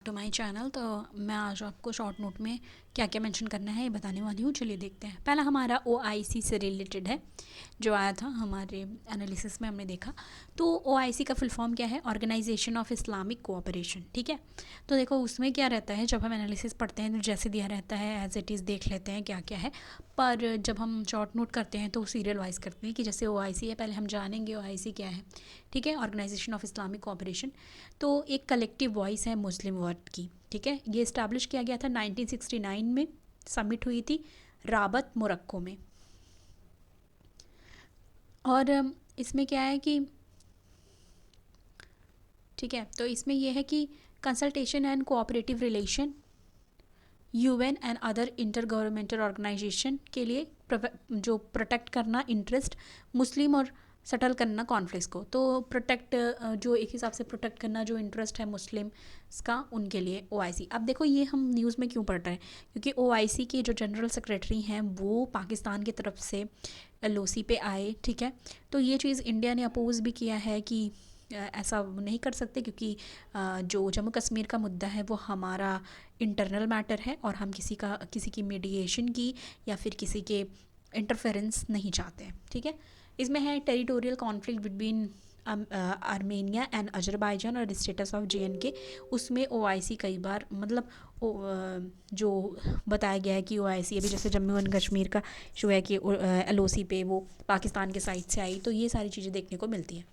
To my channel. तो मैं आज आपको शॉर्ट नोट में क्या क्या मेंशन करना है ये बताने वाली हूँ। चलिए देखते हैं। पहला हमारा OIC से रिलेटेड है, जो आया था हमारे एनालिसिस में हमने देखा। तो OIC का फुल फॉर्म क्या है? Organisation of Islamic cooperation. ठीक है, तो देखो उसमें क्या रहता है, जब हम एनालिसिस पढ़ते हैं तो जैसे दिया रहता है एज इट इज़ देख लेते हैं क्या क्या है, पर जब हम शॉर्ट नोट करते हैं तो सीरियल वाइज करते हैं कि जैसे OIC है, पहले हम जानेंगे OIC क्या है। ठीक है, ऑर्गेनाइजेशन ऑफ इस्लामिक कोऑपरेशन। तो एक कलेक्टिव वॉइस है मुस्लिम वर्ल्ड की। ठीक है, ये इस्टेब्लिश किया गया था 1969 में, समिट हुई थी राबत मोरक्को में। और इसमें क्या है कि ठीक है, तो इसमें यह है कि consultation and cooperative relation UN and other intergovernmental organisation के लिए जो प्रोटेक्ट करना इंटरेस्ट मुस्लिम और सेटल करना कॉन्फ्लिक्ट्स को। तो प्रोटेक्ट जो एक हिसाब से प्रोटेक्ट करना जो इंटरेस्ट है मुस्लिम का, उनके लिए OIC। अब देखो ये हम न्यूज़ में क्यों पढ़ रहे हैं, क्योंकि OIC के जो जनरल सेक्रेटरी हैं वो पाकिस्तान की तरफ से LOC पे आए। ठीक है, तो ये चीज़ इंडिया ने अपोज़ भी किया है कि ऐसा नहीं कर सकते, क्योंकि जो जम्मू कश्मीर का मुद्दा है वो हमारा इंटरनल मैटर है और हम किसी की मीडिएशन की या फिर किसी के इंटरफेरेंस नहीं चाहते हैं। ठीक है, इसमें है territorial conflict between Armenia and Azerbaijan और स्टेटस ऑफ JNK। उसमें OIC कई बार मतलब जो बताया गया है कि OIC अभी जैसे जम्मू एंड कश्मीर का इशू है कि LOC पे वो पाकिस्तान के साइड से आई, तो ये सारी चीज़ें देखने को मिलती हैं।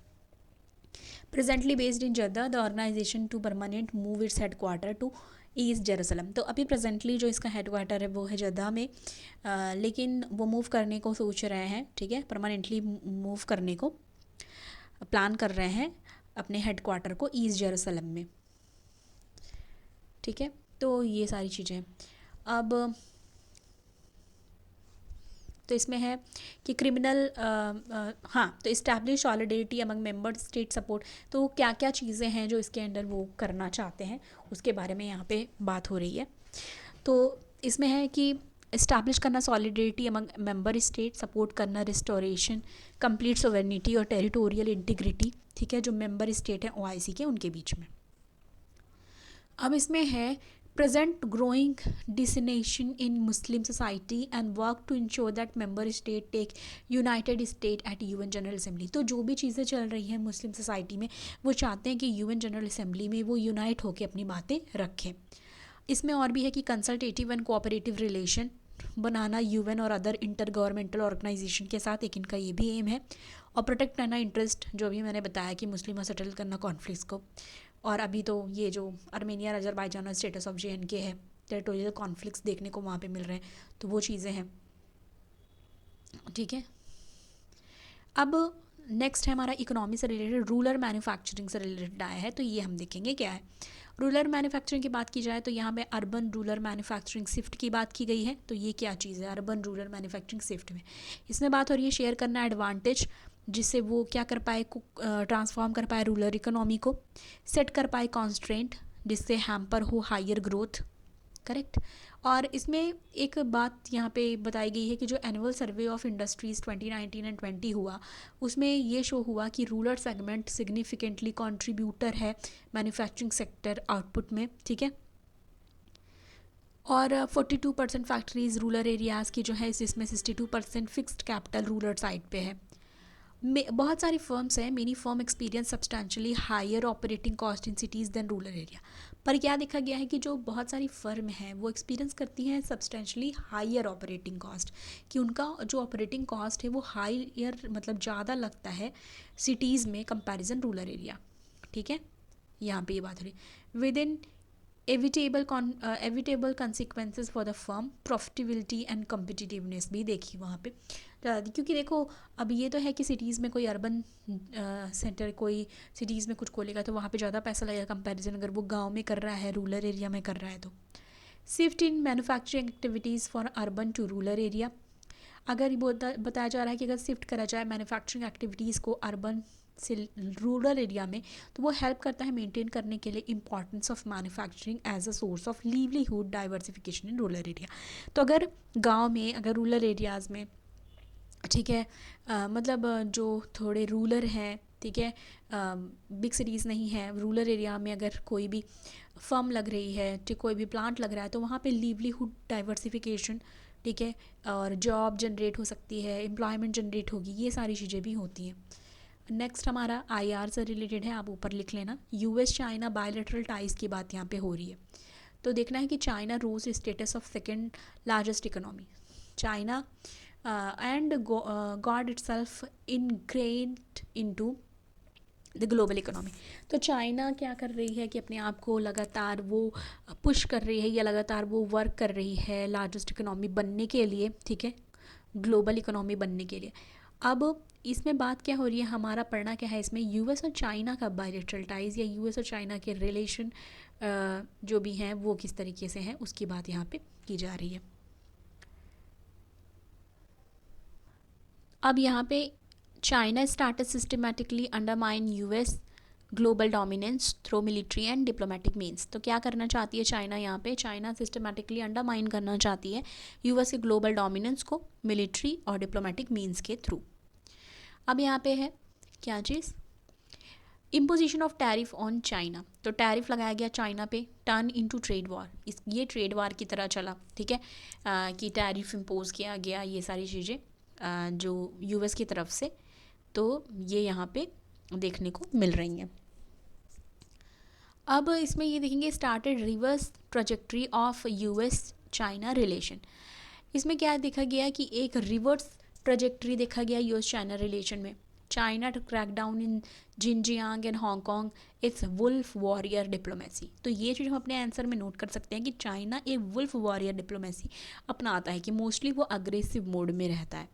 Presently based in Jeddah, the organisation to permanent move its headquarter to East Jerusalem. तो अभी प्रेजेंटली जो इसका हेडक्वार्टर है वो है जद्दा में, लेकिन वो मूव करने को सोच रहे हैं। ठीक है, परमानेंटली मूव करने को प्लान कर रहे हैं अपने हेडक्वार्टर को ईस्ट जेरूसलम में। ठीक है, तो ये सारी चीज़ें अब तो इसमें है कि क्रिमिनल हाँ, तो establish solidarity among member state support. तो क्या क्या चीज़ें हैं जो इसके अंडर वो करना चाहते हैं, उसके बारे में यहाँ पे बात हो रही है। तो इसमें है कि इस्टेब्लिश करना solidarity among member state, support करना रिस्टोरेशन, कंप्लीट सोवेनिटी और टेरिटोरियल इंटीग्रिटी। ठीक है, जो मेंबर स्टेट हैं OIC के, उनके बीच में। अब इसमें है present growing dissension in Muslim society and work to ensure that member state take United State at UN General Assembly। तो जो भी चीज़ें चल रही हैं मुस्लिम सोसाइटी में, वो चाहते हैं कि UN जनरल असेंबली में वो यूनाइट होकर अपनी बातें रखें। इसमें और भी है कि consultative and cooperative relation banana UN और अदर इंटर गवर्नमेंटल ऑर्गेनाइजेशन के साथ, एक इनका ये भी एम है। और प्रोटेक्ट करना इंटरेस्ट, जो अभी मैंने बताया कि मुस्लिम और सेटल करना कॉन्फ्लिक्ट्स को। और अभी तो ये जो आर्मेनिया अजरबैजान और स्टेटस ऑफ JNK है, टेरिटोरियल कॉन्फ्लिक्ट्स देखने को वहाँ पे मिल रहे हैं, तो वो चीज़ें हैं। ठीक है, अब नेक्स्ट है हमारा इकोनॉमी से रिलेटेड, रूरल मैन्युफैक्चरिंग से रिलेटेड आया है, तो ये हम देखेंगे क्या है। रूरल मैन्युफैक्चरिंग की बात की जाए तो यहाँ पे अर्बन रूरल मैन्युफैक्चरिंग शिफ्ट की बात की गई है। तो ये क्या चीज़ है अर्बन रूरल मैन्युफैक्चरिंग शिफ्ट में? इसमें बात हो रही है शेयर करना एडवांटेज, जिससे वो क्या कर पाए, ट्रांसफॉर्म कर पाए रूरल इकोनॉमी को, सेट कर पाए कॉन्स्ट्रेंट जिससे हैम्पर हो हायर ग्रोथ। करेक्ट। और इसमें एक बात यहाँ पे बताई गई है कि जो annual survey of industries 2019 and 20 हुआ, उसमें ये शो हुआ कि रूरल सेगमेंट सिग्निफिकेंटली कंट्रीब्यूटर है मैन्युफैक्चरिंग सेक्टर आउटपुट में। ठीक है, और 42% फैक्ट्रीज़ रूरल एरियाज़ की जो है, इसमें 62% फिक्स्ड कैपिटल रूरल साइड पे है। बहुत सारी फर्म्स हैं, many firm experience substantially higher operating cost in cities than rural area. पर क्या देखा गया है कि जो बहुत सारी फर्म हैं वो एक्सपीरियंस करती हैं सब्सटैंशली हायर ऑपरेटिंग कॉस्ट, कि उनका जो ऑपरेटिंग कॉस्ट है वो हायर मतलब ज़्यादा लगता है सिटीज़ में कंपैरिजन रूरल एरिया। ठीक है, यहाँ पे ये बात हो रही with in evitable consequences for the firm profitability and competitiveness भी देखी वहाँ पे ज़्यादा दी। क्योंकि देखो अब ये तो है कि सिटीज़ में कोई अर्बन सेंटर कोई सिटीज़ में कुछ खोलेगा तो वहाँ पे ज़्यादा पैसा लगेगा कंपैरिजन अगर वो गांव में कर रहा है रूरल एरिया में कर रहा है तो। Shift in manufacturing activities for urban to rural area, अगर बताया जा रहा है कि अगर शिफ्ट करा जाए मैन्युफैक्चरिंग एक्टिविटीज़ को अर्बन से रूरल एरिया में, तो वो हेल्प करता है मेंटेन करने के लिए importance of manufacturing as a source of livelihood diversification in rural area. तो अगर गांव में, अगर रूरल एरियाज़ में, ठीक है, मतलब जो थोड़े रूरल हैं ठीक है, बिग सिटीज़ नहीं है, रूरल एरिया में अगर कोई भी फर्म लग रही है, ठीक, कोई भी प्लांट लग रहा है, तो वहाँ पे लिवलीहुड डाइवर्सिफिकेशन, ठीक है, और जॉब जनरेट हो सकती है, एम्प्लॉयमेंट जनरेट होगी, ये सारी चीज़ें भी होती हैं। नेक्स्ट हमारा आईआर से रिलेटेड है, आप ऊपर लिख लेना। यूएस चाइना बायलैटरल टाइज की बात यहाँ पे हो रही है। तो देखना है कि China rose status of second largest economy. China and got itself ingrained into the global economy. तो चाइना क्या कर रही है कि अपने आप को लगातार वो पुश कर रही है या लगातार वो वर्क कर रही है लार्जेस्ट इकोनॉमी बनने के लिए, ठीक है, ग्लोबल इकोनॉमी बनने के लिए। अब इसमें बात क्या हो रही है, हमारा पढ़ना क्या है इसमें, यूएस और चाइना का बायलैटरल टाइज या यूएस और चाइना के रिलेशन जो भी हैं वो किस तरीके से हैं उसकी बात यहाँ पे की जा रही है। अब यहाँ पे China started systematically undermine US global dominance through military and diplomatic means. तो क्या करना चाहती है चाइना, यहाँ पे चाइना सिस्टमेटिकली अंडरमाइन करना चाहती है यूएस के ग्लोबल डोमिनेंस को मिलिट्री और डिप्लोमेटिक मीन्स के थ्रू। अब यहाँ पे है क्या चीज़, imposition of tariff on China. तो टैरिफ लगाया गया चाइना पे, टर्न इनटू ट्रेड वॉर, इस ये ट्रेड वॉर की तरह चला, ठीक है, कि टैरिफ इम्पोज किया गया, ये सारी चीज़ें जो यूएस की तरफ से, तो ये यहाँ पे देखने को मिल रही हैं। अब इसमें ये देखेंगे started reverse trajectory of US China relation. इसमें क्या देखा गया कि एक रिवर्स ट्रजेक्ट्री देखा गया यूएस चाइना रिलेशन में। China to crack down in Xinjiang and Hong Kong it's wolf warrior diplomacy. तो ये चीज़ हम अपने आंसर में नोट कर सकते हैं कि चाइना एक वुल्फ वॉरियर डिप्लोमेसी अपनाता है, कि मोस्टली वो अग्रेसिव मोड में रहता है।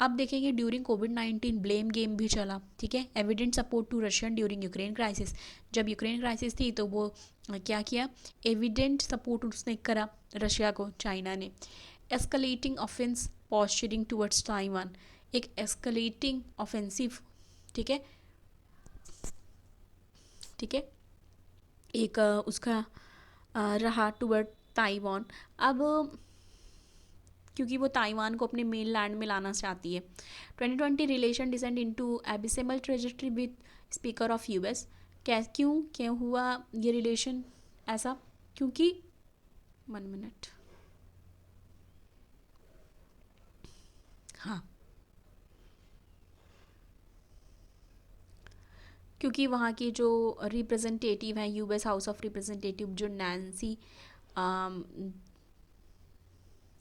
अब देखेंगे ड्यूरिंग कोविड-19 ब्लेम गेम भी चला, ठीक है, evident support to Russian during Ukraine crisis. जब यूक्रेन क्राइसिस थी तो वो क्या किया, एविडेंट सपोर्ट उसने करा रशिया को, चाइना ने। एस्कलेटिंग ऑफेंस पॉस्चरिंग टुवर्ड्स ताइवान, एक एस्कलेटिंग ऑफेंसिव, ठीक है, ठीक है, एक उसका रहा टुवर्ड ताइवान। अब क्योंकि वो ताइवान को अपने मेन लैंड में लाना चाहती है। 2020 relation descend into abysmal trajectory with speaker of US. क्यों हुआ ये रिलेशन ऐसा, क्योंकि 1 मिनट, हाँ, क्योंकि वहाँ की जो रिप्रेजेंटेटिव हैं यूएस हाउस ऑफ रिप्रेजेंटेटिव, जो नैन्सी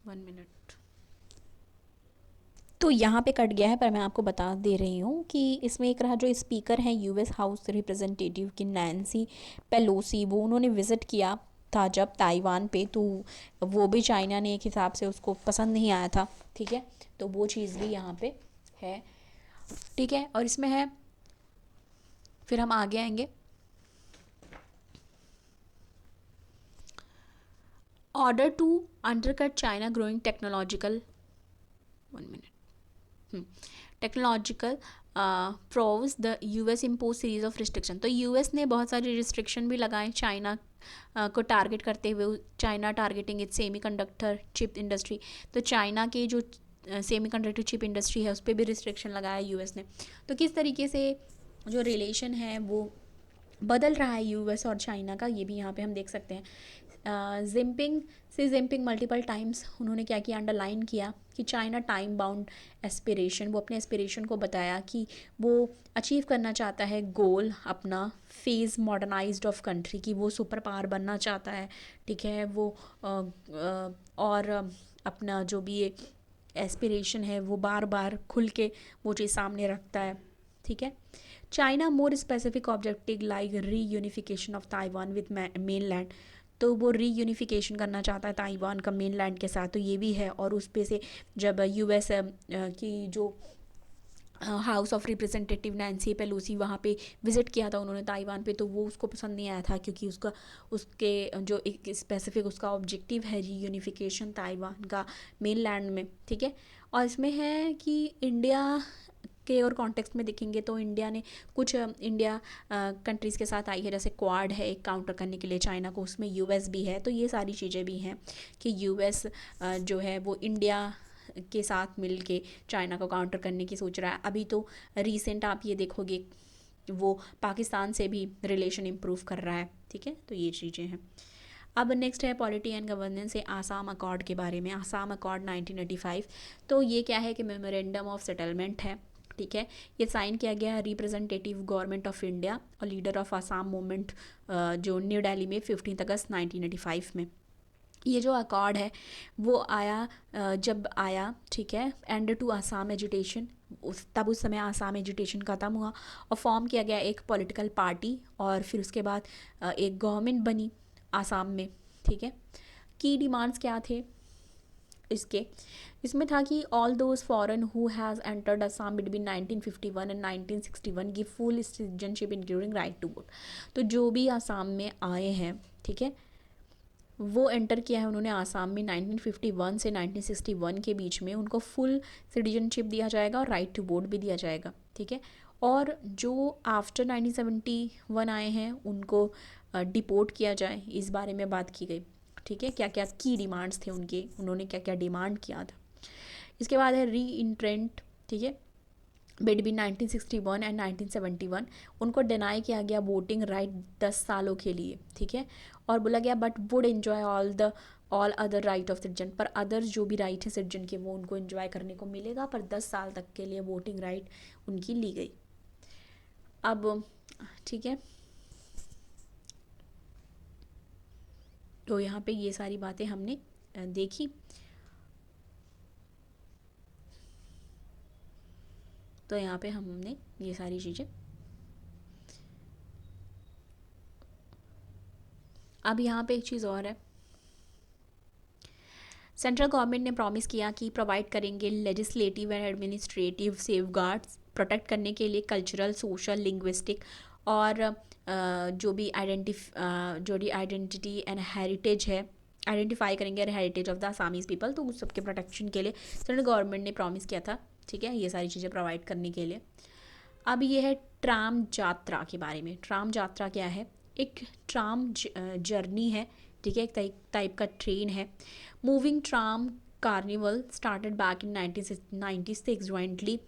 1 मिनट, तो यहाँ पे कट गया है पर मैं आपको बता दे रही हूँ कि इसमें एक रहा जो स्पीकर हैं यूएस हाउस रिप्रेजेंटेटिव की नैन्सी पेलोसी, वो उन्होंने विज़िट किया था जब ताइवान पे, तो वो भी चाइना ने एक हिसाब से उसको पसंद नहीं आया था, ठीक है, तो वो चीज़ भी यहाँ पे है, ठीक है। और इसमें है, फिर हम आगे आएंगे, order to undercut China growing technological 1 minute technological prowess the US impose series of restriction. तो यूएस ने बहुत सारी रिस्ट्रिक्शन भी लगाए चाइना को टारगेट करते हुए। China targeting it's semi conductor chip industry. तो चाइना के जो सेमी कंडक्टर चिप इंडस्ट्री है उस पर भी रिस्ट्रिक्शन लगाया यूएस ने। तो किस तरीके से जो रिलेशन है वो बदल रहा है यूएस और चाइना का, ये भी यहाँ पे हम देख सकते हैं। जिनपिंग मल्टीपल टाइम्स उन्होंने क्या किया, अंडरलाइन किया कि चाइना टाइम बाउंड एस्पिरेशन, वो अपने एस्पिरेशन को बताया कि वो अचीव करना चाहता है गोल अपना फेज़ मॉडर्नाइज्ड ऑफ कंट्री, की वो सुपर पावर बनना चाहता है, ठीक है, वो और अपना जो भी ये एस्पिरेशन है वो बार बार खुल के वो चीज़ सामने रखता है, ठीक है। China more specific objective like reunification of Taiwan with mainland. तो वो री यूनिफिकेशन करना चाहता है ताइवान का मेन लैंड के साथ, तो ये भी है। और उस पे से जब यूएस की जो house of representative Nancy Pelosi वहाँ पे विज़िट किया था उन्होंने ताइवान पे, तो वो उसको पसंद नहीं आया था, क्योंकि उसके जो एक स्पेसिफिक उसका ऑब्जेक्टिव है री यूनिफिकेशन ताइवान का मेन लैंड में, ठीक है। और इसमें है कि इंडिया के और कॉन्टेक्स्ट में देखेंगे तो इंडिया ने कुछ इंडिया कंट्रीज़ के साथ आई है, जैसे क्वाड है एक काउंटर करने के लिए चाइना को, उसमें यूएस भी है। तो ये सारी चीज़ें भी हैं कि यूएस जो है वो इंडिया के साथ मिल के चाइना को काउंटर करने की सोच रहा है। अभी तो रिसेंट आप ये देखोगे वो पाकिस्तान से भी रिलेशन इम्प्रूव कर रहा है, ठीक है। तो ये चीज़ें हैं। अब नेक्स्ट है पॉलिटी एंड गवर्नेंस है आसाम अकॉर्ड के बारे में। आसाम अकॉर्ड 1985, तो ये क्या है कि मेमोरेंडम ऑफ सेटलमेंट है, ठीक है। ये साइन किया गया रिप्रेजेंटेटिव गवर्नमेंट ऑफ इंडिया और लीडर ऑफ आसाम मूवमेंट जो न्यू दिल्ली में 15 अगस्त 1985 में। ये जो अकॉर्ड है वो आया जब आया, ठीक है, एंड टू आसाम एजुटेशन, उस समय आसाम एजुटेशन ख़त्म हुआ और फॉर्म किया गया एक पॉलिटिकल पार्टी, और फिर उसके बाद एक गवर्नमेंट बनी आसाम में, ठीक है। की डिमांड्स क्या थे इसमें था कि all those foreign who has entered Assam between 1951 and 1961 give full citizenship including right to vote. तो जो भी आसाम में आए हैं, ठीक है, वो एंटर किया है उन्होंने आसाम में 1951 से 1961 के बीच में, उनको फुल सिटीजनशिप दिया जाएगा और राइट टू वोट भी दिया जाएगा, ठीक है। और जो आफ्टर 1971 आए हैं उनको डिपोर्ट किया जाए, इस बारे में बात की गई, ठीक है। क्या क्या की डिमांड्स थे उनके, उन्होंने क्या क्या डिमांड किया था। इसके बाद है री इंट्रेंट, ठीक है, बिटवीन 1961 एंड 1971 उनको डिनाई किया गया वोटिंग राइट 10 सालों के लिए, ठीक है। और बोला गया but would enjoy all other right of citizen, पर अदर जो भी राइट है सिटीजन के वो उनको एंजॉय करने को मिलेगा, पर 10 साल तक के लिए वोटिंग राइट उनकी ली गई। अब ठीक है, तो यहाँ पे ये सारी बातें हमने देखी। तो यहाँ पे हमने ये सारी चीज़ें, अब यहाँ पे एक चीज़ और है, सेंट्रल गवर्नमेंट ने प्रॉमिस किया कि प्रोवाइड करेंगे legislative and administrative safeguards protect करने के लिए कल्चरल, सोशल, लिंग्विस्टिक और जो भी आइडेंटिटी एंड हेरिटेज है, आइडेंटिफाई करेंगे heritage of the Assamese people, तो उस सबके प्रोटेक्शन के लिए सेंट्रल गवर्नमेंट ने प्रॉमिस किया था, ठीक है, ये सारी चीज़ें प्रोवाइड करने के लिए। अब ये है ट्राम यात्रा के बारे में। ट्राम यात्रा क्या है? एक ट्राम जर्नी है, ठीक है, एक टाइप का ट्रेन है। Moving tram carnival started back in 1996 jointly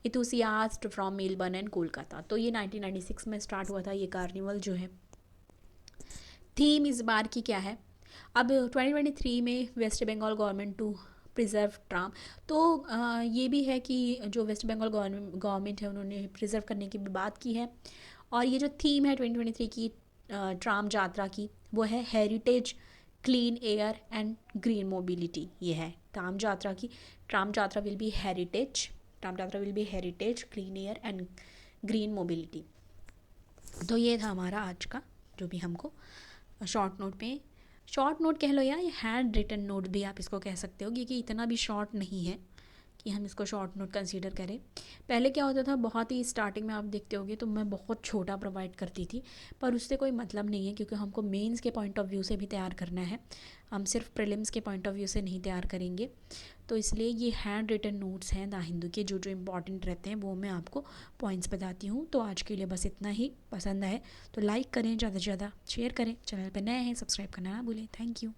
enthusiast from Melbourne and Kolkata. तो ये 1996 में स्टार्ट हुआ था ये कार्निवल जो है। थीम इस बार की क्या है? अब 2023 में West Bengal government to preserve tram, तो ये भी है कि जो वेस्ट बंगाल गवर्नमेंट है उन्होंने प्रिजर्व करने की भी बात की है। और ये जो थीम है 2023 की ट्राम यात्रा की, वो है heritage, clean air and green mobility. ये है ट्राम यात्रा की। ट्राम यात्रा विल बी हेरिटेज, ट्राम यात्रा will be heritage, clean air and green mobility. तो ये था हमारा आज का जो भी हमको शॉर्ट नोट पे, शॉर्ट नोट कह लो या हैंड रिटन नोट भी आप इसको कह सकते हो, क्योंकि इतना भी शॉर्ट नहीं है कि हम इसको शॉर्ट नोट कंसीडर करें। पहले क्या होता था, बहुत ही स्टार्टिंग में आप देखते होगे तो मैं बहुत छोटा प्रोवाइड करती थी, पर उससे कोई मतलब नहीं है, क्योंकि हमको मेंस के पॉइंट ऑफ व्यू से भी तैयार करना है, हम सिर्फ प्रीलिम्स के पॉइंट ऑफ व्यू से नहीं तैयार करेंगे। तो इसलिए ये हैंड रिटन नोट्स हैं द हिंदू के, जो जो इंपॉर्टेंट रहते हैं वो मैं आपको पॉइंट्स बताती हूँ। तो आज के लिए बस इतना ही। पसंद आए तो लाइक करें, ज़्यादा से ज़्यादा शेयर करें, चैनल पर नए हैं सब्सक्राइब करना ना भूलें। Thank you.